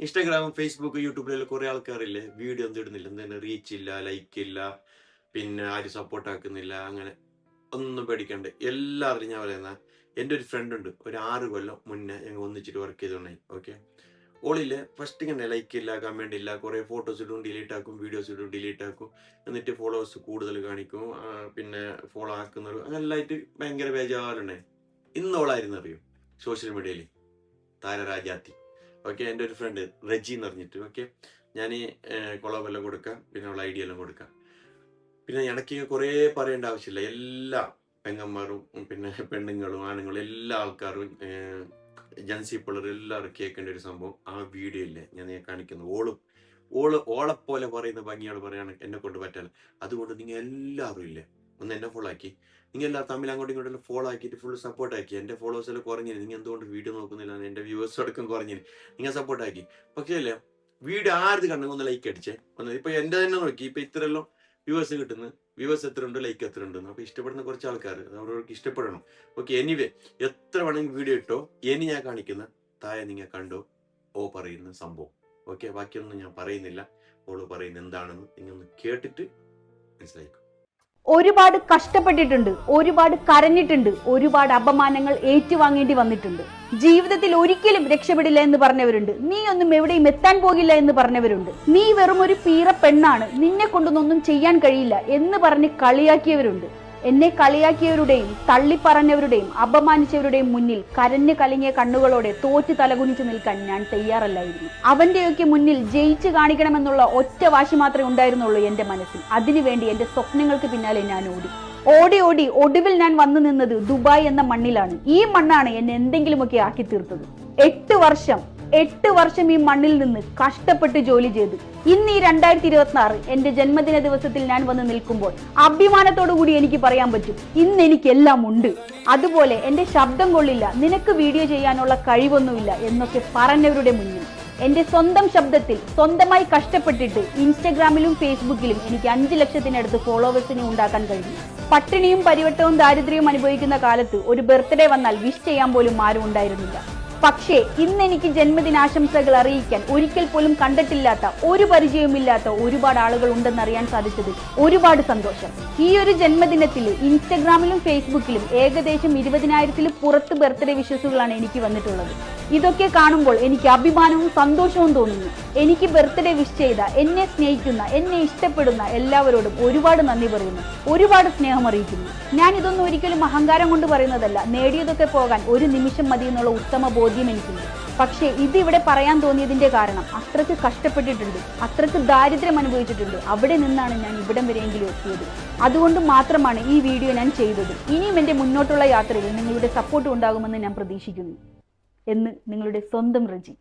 Instagram, Facebook, യൂട്യൂബിലെല്ലാം കുറെ ആൾക്കാരില്ലേ video ഒന്നും ഇടുന്നില്ല, എന്താണ് റീച്ച് ഇല്ല, ലൈക്ക് ഇല്ല, പിന്നെ ആരും സപ്പോർട്ട് ആക്കുന്നില്ല. അങ്ങനെ ഒന്നും പേടിക്കണ്ട. എല്ലാവരും ഞാൻ പറയുന്ന, എൻ്റെ ഒരു ഫ്രണ്ട് ഉണ്ട്, ഒരു 6 കൊല്ലം മുന്നേ ഞങ്ങൾ ഒന്നിച്ചിട്ട് വർക്ക് ചെയ്തോണ്ടായി. ഓക്കെ, ഓളില്ലേ ഫസ്റ്റ് ഇങ്ങനെ ലൈക്ക് ഇല്ല, കമന്റ് ഇല്ല, കുറെ ഫോട്ടോസ് ഇടും ഡിലീറ്റ് ആക്കും, വീഡിയോസ് ഇടും ഡിലീറ്റ് ആക്കും, എന്നിട്ട് ഫോളോവേഴ്സ് കൂടുതൽ കാണിക്കും, പിന്നെ ഫോളോ ആക്കുന്നവർ അങ്ങനെല്ലായിട്ട് ഭയങ്കര ബേജാറുണ്ടായി. ഇന്നോളായിരുന്നു അറിയും സോഷ്യൽ മീഡിയയിൽ താരരാജാത്തി. ഓക്കെ, എൻ്റെ ഒരു ഫ്രണ്ട് റെജി എന്ന് പറഞ്ഞിട്ട്. ഓക്കെ, ഞാൻ കൊളാബെല്ലാം കൊടുക്കാം, പിന്നെ അവളെ ഐഡിയ എല്ലാം കൊടുക്കാം. പിന്നെ ഇടയ്ക്ക് കുറേ പറയേണ്ട ആവശ്യമില്ല, എല്ലാ പെങ്ങന്മാരും പിന്നെ പെണ്ണുങ്ങളും ആണുങ്ങളും എല്ലാ ആൾക്കാരും ജൻസി പിള്ളേർ എല്ലാവരും കേൾക്കേണ്ട ഒരു സംഭവം ആ വീഡിയോ ഇല്ലേ ഞാൻ കാണിക്കുന്നു. ഓളെപ്പോലെ പറയുന്ന ഭംഗിയോട് പറയാണ് എന്നെ കൊണ്ട് പറ്റാല്ല. അതുകൊണ്ട് നിങ്ങൾ എല്ലാവരും ഇല്ലേ ഒന്ന് എന്നെ ഫോളോ ആക്കി, നിങ്ങൾ എല്ലാവരും തമ്മിൽ അങ്ങോട്ടും ഇങ്ങോട്ടും ഫോളോ ആക്കിയിട്ട് ഫുൾ സപ്പോർട്ട് ആക്കി. എൻ്റെ ഫോളോവേഴ്സ് എല്ലാം കുറഞ്ഞില്ല, നിങ്ങൾ എന്തുകൊണ്ട് വീഡിയോ നോക്കുന്നില്ല, എൻ്റെ വ്യൂവേഴ്സ് അടക്കം കുറഞ്ഞില്ല, നിങ്ങൾ സപ്പോർട്ട് ആക്കി. പക്ഷേ അല്ലേ വീഡിയോ ആരത് കണ്ടെങ്കിൽ ഒന്ന് ലൈക്ക് അടിച്ചേ. ഇപ്പൊ എൻ്റെ തന്നെ നോക്കി, ഇപ്പൊ ഇത്രയെല്ലാം വ്യൂവേഴ്സ് കിട്ടുന്നു, വ്യൂവേഴ്സ് എത്ര ഉണ്ട്, ലൈക്ക് എത്ര ഉണ്ട്. അപ്പൊ ഇഷ്ടപ്പെടുന്ന കുറച്ച് ആൾക്കാർ അവരവർക്ക് ഇഷ്ടപ്പെടണം. ഓക്കെ, എനിവേ എത്ര വേണമെങ്കിൽ വീഡിയോ ഇട്ടോ, ഇനി ഞാൻ കാണിക്കുന്ന താഴെ നിങ്ങൾ കണ്ടോ ഓ പറയുന്ന സംഭവം. ഓക്കെ, ബാക്കിയൊന്നും ഞാൻ പറയുന്നില്ല, ഓള് പറയുന്നത് എന്താണെന്ന് നിങ്ങൾ ഒന്ന് കേട്ടിട്ട് മനസ്സിലാക്കും. ഒരുപാട് കഷ്ടപ്പെട്ടിട്ടുണ്ട്, ഒരുപാട് കരഞ്ഞിട്ടുണ്ട്, ഒരുപാട് അപമാനങ്ങൾ ഏറ്റുവാങ്ങേണ്ടി വന്നിട്ടുണ്ട്. ജീവിതത്തിൽ ഒരിക്കലും രക്ഷപ്പെടില്ല എന്ന് പറഞ്ഞവരുണ്ട്, നീ ഒന്നും എവിടെയും എത്താൻ പോകില്ല എന്ന് പറഞ്ഞവരുണ്ട്, നീ വെറും ഒരു പീറ പെണ്ണാണ്, നിന്നെ കൊണ്ടൊന്നും ചെയ്യാൻ കഴിയില്ല എന്ന് പറഞ്ഞ് കളിയാക്കിയവരുണ്ട്. എന്നെ കളിയാക്കിയവരുടെയും തള്ളിപ്പറഞ്ഞവരുടെയും അപമാനിച്ചവരുടെയും മുന്നിൽ കരഞ്ഞു കലങ്ങിയ കണ്ണുകളോടെ തോറ്റ് തലകുനിച്ചു നിൽക്കാൻ ഞാൻ തയ്യാറല്ലായിരുന്നു. അവന്റെയൊക്കെ മുന്നിൽ ജയിച്ചു കാണിക്കണമെന്നുള്ള ഒറ്റ വാശി മാത്രമേ ഉണ്ടായിരുന്നുള്ളൂ എന്റെ മനസ്സിൽ. അതിനുവേണ്ടി എന്റെ സ്വപ്നങ്ങൾക്ക് പിന്നാലെ ഞാൻ ഓടി ഓടി ഒടുവിൽ ഞാൻ വന്നു നിന്നത് ദുബായ് എന്ന മണ്ണിലാണ്. ഈ മണ്ണാണ് എന്നെ എന്തെങ്കിലുമൊക്കെ ആക്കി തീർത്തത്. 8 വർഷം ഈ മണ്ണിൽ നിന്ന് കഷ്ടപ്പെട്ട് ജോലി ചെയ്ത് ഇന്ന് ഈ 2026 എന്റെ ജന്മദിന ദിവസത്തിൽ ഞാൻ വന്ന് നിൽക്കുമ്പോൾ അഭിമാനത്തോടു കൂടി എനിക്ക് പറയാൻ പറ്റും, ഇന്ന് എനിക്കെല്ലാം ഉണ്ട്. അതുപോലെ എന്റെ ശബ്ദം കൊള്ളില്ല, നിനക്ക് വീഡിയോ ചെയ്യാനുള്ള കഴിവൊന്നുമില്ല എന്നൊക്കെ പറഞ്ഞവരുടെ മുന്നിൽ എന്റെ സ്വന്തം ശബ്ദത്തിൽ സ്വന്തമായി കഷ്ടപ്പെട്ടിട്ട് ഇൻസ്റ്റഗ്രാമിലും ഫേസ്ബുക്കിലും എനിക്ക് 5 ലക്ഷത്തിനടുത്ത് ഫോളോവേഴ്സിനെ ഉണ്ടാക്കാൻ കഴിഞ്ഞു. പട്ടിണിയും പരിവട്ടവും ദാരിദ്ര്യവും അനുഭവിക്കുന്ന കാലത്ത് ഒരു ബർത്ത്ഡേ വന്നാൽ വിഷ് ചെയ്യാൻ പോലും ആരും ഉണ്ടായിരുന്നില്ല. പക്ഷേ ഇന്ന് എനിക്ക് ജന്മദിനാശംസകൾ അറിയിക്കാൻ ഒരിക്കൽ പോലും കണ്ടിട്ടില്ലാത്ത, ഒരു പരിചയവുമില്ലാത്ത ഒരുപാട് ആളുകൾ ഉണ്ടെന്നറിയാൻ സാധിച്ചതിൽ ഒരുപാട് സന്തോഷം. ഈ ഒരു ജന്മദിനത്തിൽ ഇൻസ്റ്റഗ്രാമിലും ഫേസ്ബുക്കിലും ഏകദേശം 20,000-ൽ പുറത്ത് ബർത്ത്ഡേ വിഷസുകളാണ് എനിക്ക് വന്നിട്ടുള്ളത്. ഇതൊക്കെ കാണുമ്പോൾ എനിക്ക് അഭിമാനവും സന്തോഷവും തോന്നുന്നു. എനിക്ക് ബർത്ത്ഡേ വിഷ് ചെയ്ത, എന്നെ സ്നേഹിക്കുന്ന, എന്നെ ഇഷ്ടപ്പെടുന്ന എല്ലാവരോടും ഒരുപാട് നന്ദി പറയുന്നു, ഒരുപാട് സ്നേഹം അറിയിക്കുന്നു. ഞാൻ ഇതൊന്നും ഒരിക്കലും അഹങ്കാരം കൊണ്ട് പറയുന്നതല്ല, നേടിയതൊക്കെ പോകാൻ ഒരു നിമിഷം മതി എന്നുള്ള ഉത്തമ ബോധ്യം എനിക്കുണ്ട്. പക്ഷേ ഇതിവിടെ പറയാൻ തോന്നിയതിന്റെ കാരണം അത്രക്ക് കഷ്ടപ്പെട്ടിട്ടുണ്ട്, അത്രക്ക് ദാരിദ്ര്യം അനുഭവിച്ചിട്ടുണ്ട്. അവിടെ നിന്നാണ് ഞാൻ ഇവിടം വരെയെങ്കിലും എത്തിയത്. അതുകൊണ്ട് മാത്രമാണ് ഈ വീഡിയോ ഞാൻ ചെയ്തത്. ഇനിയും എന്റെ മുന്നോട്ടുള്ള യാത്രയിൽ നിങ്ങളുടെ സപ്പോർട്ട് ഉണ്ടാകുമെന്ന് ഞാൻ പ്രതീക്ഷിക്കുന്നു എന്ന് നിങ്ങളുടെ സ്വന്തം റജി.